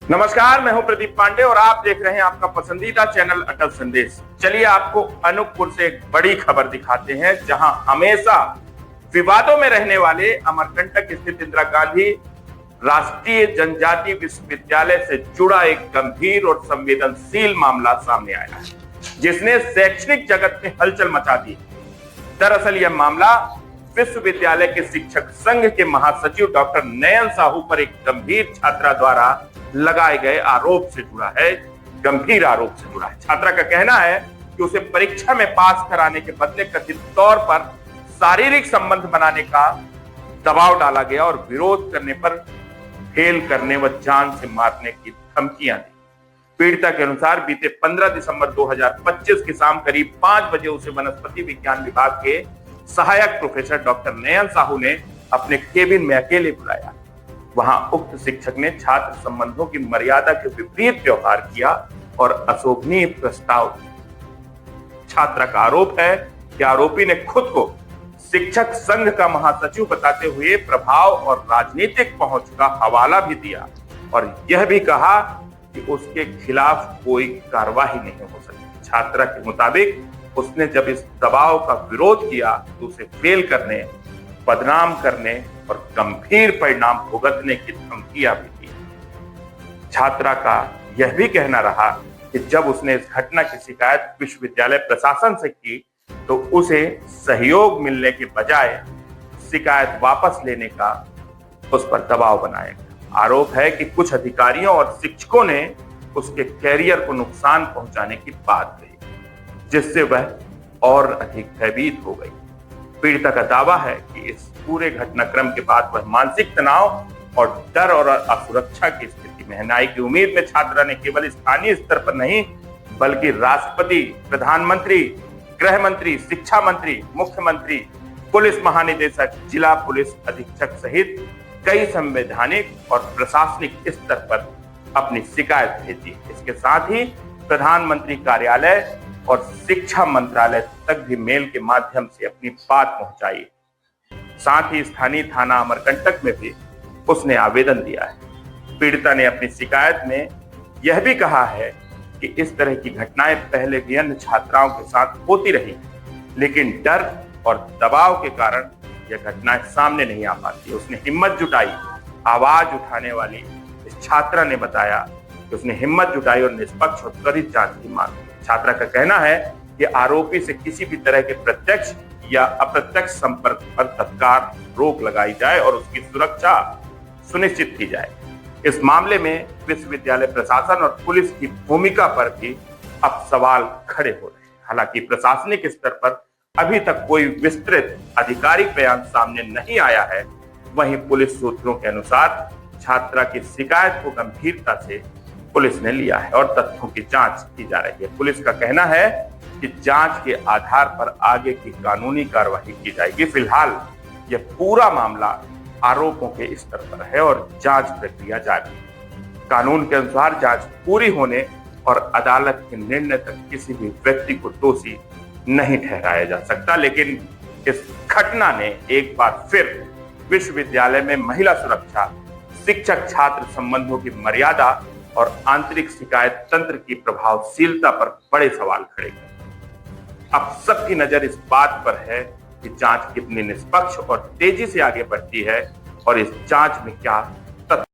नमस्कार, मैं हूं प्रदीप पांडे और आप देख रहे हैं आपका पसंदीदा चैनल अटल संदेश। चलिए आपको अनूपपुर से एक बड़ी खबर दिखाते हैं, जहां हमेशा विवादों में रहने वाले अमरकंटक स्थित इंदिरा गांधी राष्ट्रीय जनजातीय विश्वविद्यालय से जुड़ा एक गंभीर और संवेदनशील मामला सामने आया है, जिसने शैक्षणिक जगत में हलचल मचा दी। दरअसल यह मामला विश्वविद्यालय के शिक्षक संघ के महासचिव डॉक्टर नयन साहू पर एक गंभीर छात्रा द्वारा लगाए गए आरोप से जुड़ा है। गंभीर आरोप से जुड़ा है। छात्रा का कहना है कि उसे परीक्षा में पास कराने के बदले कथित तौर पर शारीरिक संबंध बनाने का दबाव डाला गया और विरोध करने पर फेल करने व जान से मारने की धमकियां दी। पीड़िता के अनुसार बीते 15 दिसंबर 2025 की शाम करीब 5 बजे उसे वनस्पति विज्ञान विभाग के सहायक प्रोफेसर डॉक्टर नयन साहू ने अपने केबिन में अकेले बुलाया। वहां उक्त शिक्षक ने छात्र संबंधों की मर्यादा के विपरीत व्यवहार किया और अशोभनीय प्रस्ताव दिया। छात्रा का आरोप है कि आरोपी ने खुद को शिक्षक संघ का महासचिव बताते हुए प्रभाव और राजनीतिक पहुंच का हवाला भी दिया और यह भी कहा कि उसके खिलाफ कोई कार्रवाई नहीं हो सकती। छात्रा के मुताबिक उसने जब इस दबाव का विरोध किया तो उसे फेल करने, बदनाम करने और गंभीर परिणाम भुगतने की धमकियां भी दी। छात्रा का यह भी कहना रहा कि जब उसने इस घटना की शिकायत विश्वविद्यालय प्रशासन से की तो उसे सहयोग मिलने के बजाय शिकायत वापस लेने का उस पर दबाव बनाया गया। आरोप है कि कुछ अधिकारियों और शिक्षकों ने उसके कैरियर को नुकसान पहुंचाने की बात कही, जिससे वह और अधिक भयभीत हो गई। पीड़िता का दावा है कि इस पूरे घटनाक्रम के बाद वह मानसिक तनाव और डर और असुरक्षा की स्थिति में है। न्याय की उम्मीद में छात्रा ने केवल स्थानीय स्तर पर नहीं बल्कि राष्ट्रपति, प्रधानमंत्री, गृह मंत्री, शिक्षा मंत्री, मुख्यमंत्री, पुलिस महानिदेशक, जिला पुलिस अधीक्षक सहित कई संवैधानिक और प्रशासनिक स्तर पर अपनी शिकायत भेजी। इसके साथ ही प्रधानमंत्री कार्यालय और शिक्षा मंत्रालय तक भी मेल के माध्यम से अपनी बात पहुंचाई। साथ ही स्थानीय थाना अमरकंटक में भी उसने आवेदन दिया है। पीड़िता ने अपनी शिकायत में यह भी कहा है कि इस तरह की घटनाएं पहले भी अन्य छात्राओं के साथ होती रही, लेकिन डर और दबाव के कारण यह घटनाएं सामने नहीं आ पाती। उसने हिम्मत जुटाई। आवाज उठाने वाली इस छात्रा ने बताया कि उसने हिम्मत जुटाई और निष्पक्ष और त्वरित जांच की मांग की। छात्रा का कहना है कि आरोपी से किसी भी तरह के प्रत्यक्ष या अप्रत्यक्ष संपर्क पर तत्काल रोक लगाई जाए और उसकी सुरक्षा सुनिश्चित की जाए। इस मामले में विश्वविद्यालय प्रशासन और पुलिस की भूमिका पर भी अब सवाल खड़े हो रहे हैं। हालांकि प्रशासनिक स्तर पर अभी तक कोई विस्तृत आधिकारिक बयान सामने नहीं आया है। वहीं पुलिस सूत्रों के अनुसार छात्रा की शिकायत को गंभीरता से पुलिस ने लिया है और तथ्यों की जांच की जा रही है। पुलिस का कहना है कि जांच के आधार पर आगे की कानूनी कार्रवाई की जाएगी। फिलहाल यह पूरा मामला आरोपों के स्तर पर है और जांच प्रक्रिया जारी है। कानून के अनुसार जांच पूरी होने और अदालत के निर्णय तक किसी भी व्यक्ति को दोषी नहीं ठहराया जा सकता। लेकिन इस घटना ने एक बार फिर विश्वविद्यालय में महिला सुरक्षा, शिक्षक छात्र संबंधों की मर्यादा और आंतरिक शिकायत तंत्र की प्रभावशीलता पर बड़े सवाल खड़े हैं। अब सबकी नजर इस बात पर है कि जांच कितनी निष्पक्ष और तेजी से आगे बढ़ती है और इस जांच में क्या तथ्य।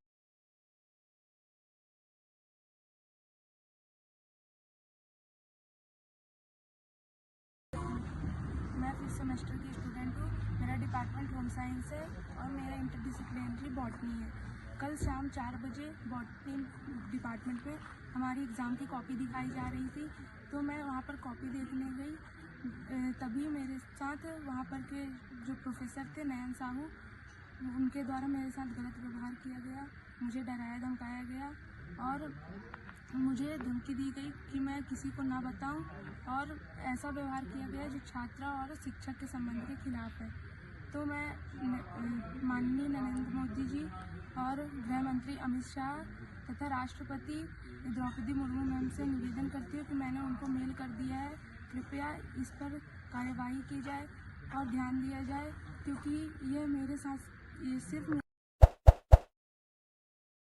मैं 5th सेमेस्टर की स्टूडेंट हूँ। मेरा डिपार्टमेंट होम साइंस है और मेरा इंटरडिसिप्लिनरी बॉटनी है। कल शाम 4 बजे बॉटनी डिपार्टमेंट पे हमारी एग्ज़ाम की कॉपी दिखाई जा रही थी, तो मैं वहाँ पर कॉपी देखने गई। तभी मेरे साथ वहाँ पर के जो प्रोफेसर थे नयन साहू, उनके द्वारा मेरे साथ गलत व्यवहार किया गया। मुझे डराया धमकाया गया और मुझे धमकी दी गई कि मैं किसी को ना बताऊं और ऐसा व्यवहार किया गया जो छात्रा और शिक्षक के संबंध के खिलाफ है। तो मैं माननीय नरेंद्र मोदी जी और गृह मंत्री अमित शाह तथा राष्ट्रपति द्रौपदी मुर्मू मैम से निवेदन करती हूँ कि मैंने उनको मेल कर दिया है, कृपया इस पर कार्यवाही की जाए। और ध्यान दिया जाए, क्योंकि ये मेरे साथ ये सिर्फ